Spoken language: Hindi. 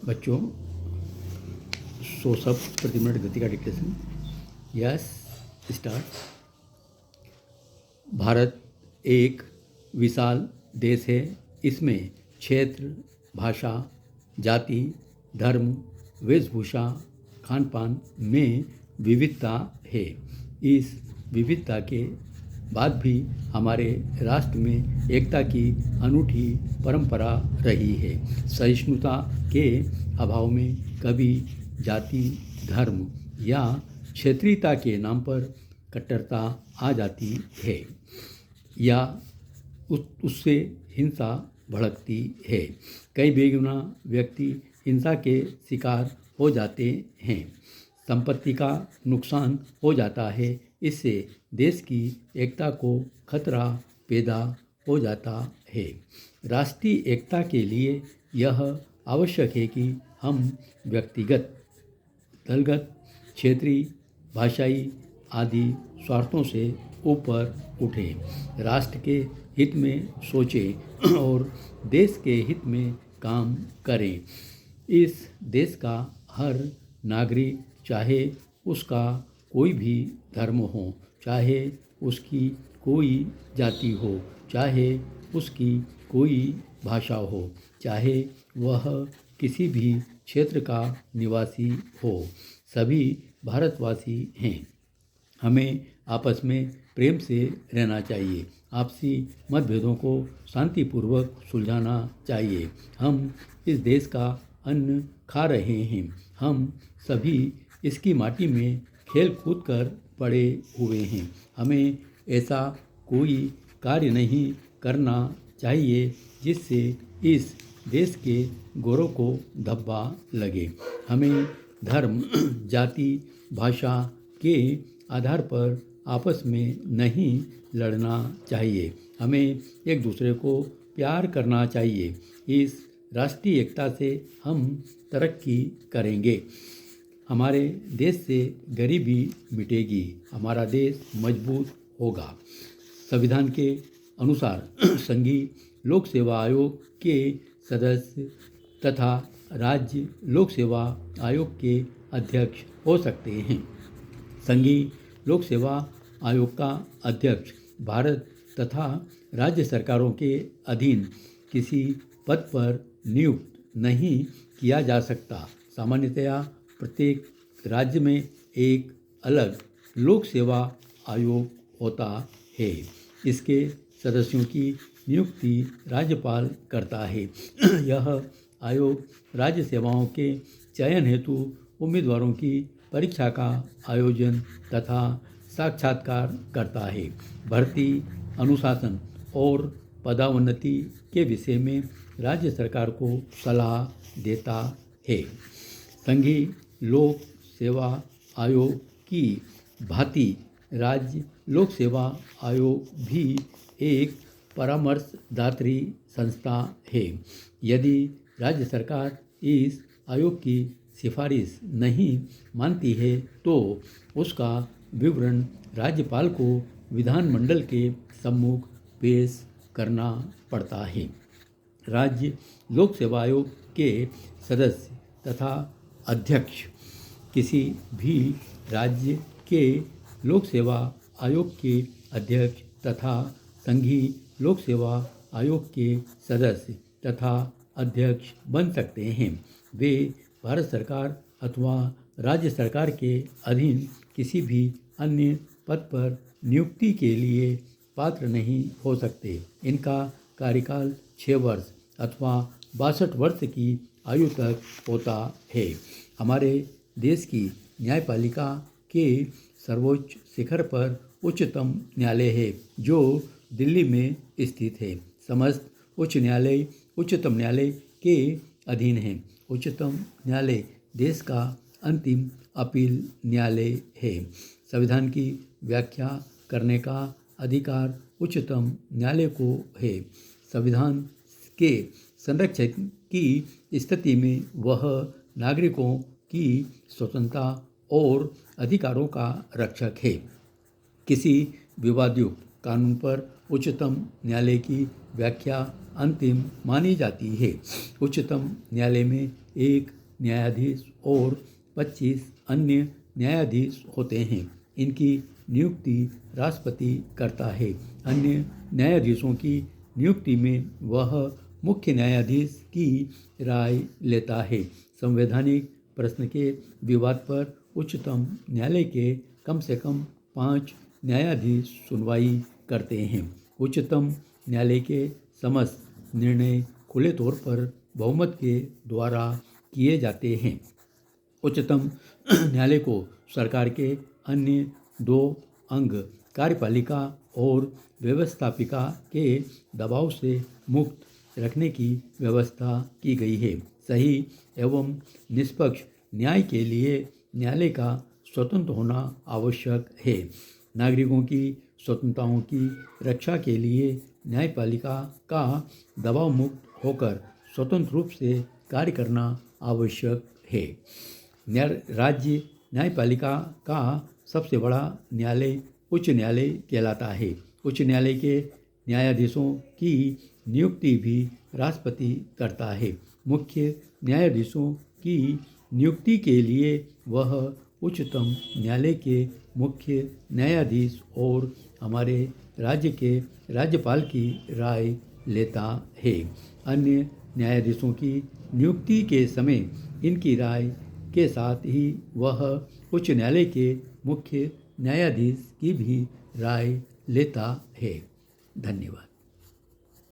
बच्चों, 100 शब्द प्रति मिनट गति का डिक्टेशन। Yes, start. भारत एक विशाल देश है। इसमें क्षेत्र, भाषा, जाति, धर्म, वेशभूषा, खान पान में विविधता है। इस विविधता के बाद भी हमारे राष्ट्र में एकता की अनूठी परंपरा रही है। सहिष्णुता के अभाव में कभी जाति, धर्म या क्षेत्रीयता के नाम पर कट्टरता आ जाती है या उससे हिंसा भड़कती है। कई बेगुनाह व्यक्ति हिंसा के शिकार हो जाते हैं। संपत्ति का नुकसान हो जाता है। इससे देश की एकता को खतरा पैदा हो जाता है। राष्ट्रीय एकता के लिए यह आवश्यक है कि हम व्यक्तिगत, दलगत, क्षेत्रीय, भाषाई आदि स्वार्थों से ऊपर उठें, राष्ट्र के हित में सोचें और देश के हित में काम करें। इस देश का हर नागरिक, चाहे उसका कोई भी धर्म हो, चाहे उसकी कोई जाति हो, चाहे उसकी कोई भाषा हो, चाहे वह किसी भी क्षेत्र का निवासी हो, सभी भारतवासी हैं। हमें आपस में प्रेम से रहना चाहिए। आपसी मतभेदों को शांतिपूर्वक सुलझाना चाहिए। हम इस देश का अन्न खा रहे हैं। हम सभी इसकी माटी में खेल कूद कर बड़े हुए हैं। हमें ऐसा कोई कार्य नहीं करना चाहिए जिससे इस देश के गौरव को धब्बा लगे। हमें धर्म, जाति, भाषा के आधार पर आपस में नहीं लड़ना चाहिए। हमें एक दूसरे को प्यार करना चाहिए। इस राष्ट्रीय एकता से हम तरक्की करेंगे। हमारे देश से गरीबी मिटेगी। हमारा देश मजबूत होगा। संविधान के अनुसार संघीय लोक सेवा आयोग के सदस्य तथा राज्य लोक सेवा आयोग के अध्यक्ष हो सकते हैं। संघीय लोक सेवा आयोग का अध्यक्ष भारत तथा राज्य सरकारों के अधीन किसी पद पर नियुक्त नहीं किया जा सकता। सामान्यतया प्रत्येक राज्य में एक अलग लोक सेवा आयोग होता है। इसके सदस्यों की नियुक्ति राज्यपाल करता है। यह आयोग राज्य सेवाओं के चयन हेतु उम्मीदवारों की परीक्षा का आयोजन तथा साक्षात्कार करता है। भर्ती, अनुशासन और पदोन्नति के विषय में राज्य सरकार को सलाह देता है। संघीय लोक सेवा आयोग की भांति राज्य लोक सेवा आयोग भी एक परामर्शदात्री संस्था है। यदि राज्य सरकार इस आयोग की सिफारिश नहीं मानती है तो उसका विवरण राज्यपाल को विधानमंडल के सम्मुख पेश करना पड़ता है। राज्य लोक सेवा आयोग के सदस्य तथा अध्यक्ष किसी भी राज्य के लोक सेवा आयोग के अध्यक्ष तथा संघीय लोक सेवा आयोग के सदस्य तथा अध्यक्ष बन सकते हैं। वे भारत सरकार अथवा राज्य सरकार के अधीन किसी भी अन्य पद पर नियुक्ति के लिए पात्र नहीं हो सकते। इनका कार्यकाल 6 वर्ष अथवा 62 वर्ष की आयु तक होता है। हमारे देश की न्यायपालिका के सर्वोच्च शिखर पर उच्चतम न्यायालय है, जो दिल्ली में स्थित है। समस्त उच्च न्यायालय उच्चतम न्यायालय के अधीन है। उच्चतम न्यायालय देश का अंतिम अपील न्यायालय है। संविधान की व्याख्या करने का अधिकार उच्चतम न्यायालय को है। संविधान के संरक्षक की स्थिति में वह नागरिकों की स्वतंत्रता और अधिकारों का रक्षक है। किसी विवादयुक्त कानून पर उच्चतम न्यायालय की व्याख्या अंतिम मानी जाती है। उच्चतम न्यायालय में एक न्यायाधीश और 25 अन्य न्यायाधीश होते हैं। इनकी नियुक्ति राष्ट्रपति करता है। अन्य न्यायाधीशों की नियुक्ति में वह मुख्य न्यायाधीश की राय लेता है। संवैधानिक प्रश्न के विवाद पर उच्चतम न्यायालय के कम से कम 5 न्यायाधीश सुनवाई करते हैं। उच्चतम न्यायालय के समस्त निर्णय खुले तौर पर बहुमत के द्वारा किए जाते हैं। उच्चतम न्यायालय को सरकार के अन्य 2 अंग कार्यपालिका और व्यवस्थापिका के दबाव से मुक्त रखने की व्यवस्था की गई है। सही एवं निष्पक्ष न्याय के लिए न्यायालय का स्वतंत्र होना आवश्यक है। नागरिकों की स्वतंत्रताओं की रक्षा के लिए न्यायपालिका का दबाव मुक्त होकर स्वतंत्र रूप से कार्य करना आवश्यक है। राज्य न्यायपालिका का सबसे बड़ा न्यायालय उच्च न्यायालय कहलाता है। उच्च न्यायालय के न्यायाधीशों की नियुक्ति भी राष्ट्रपति करता है। मुख्य न्यायाधीशों की नियुक्ति के लिए वह उच्चतम न्यायालय के मुख्य न्यायाधीश और हमारे राज्य के राज्यपाल की राय लेता है। अन्य न्यायाधीशों की नियुक्ति के समय इनकी राय के साथ ही वह उच्च न्यायालय के मुख्य न्यायाधीश की भी राय लेता है। धन्यवाद।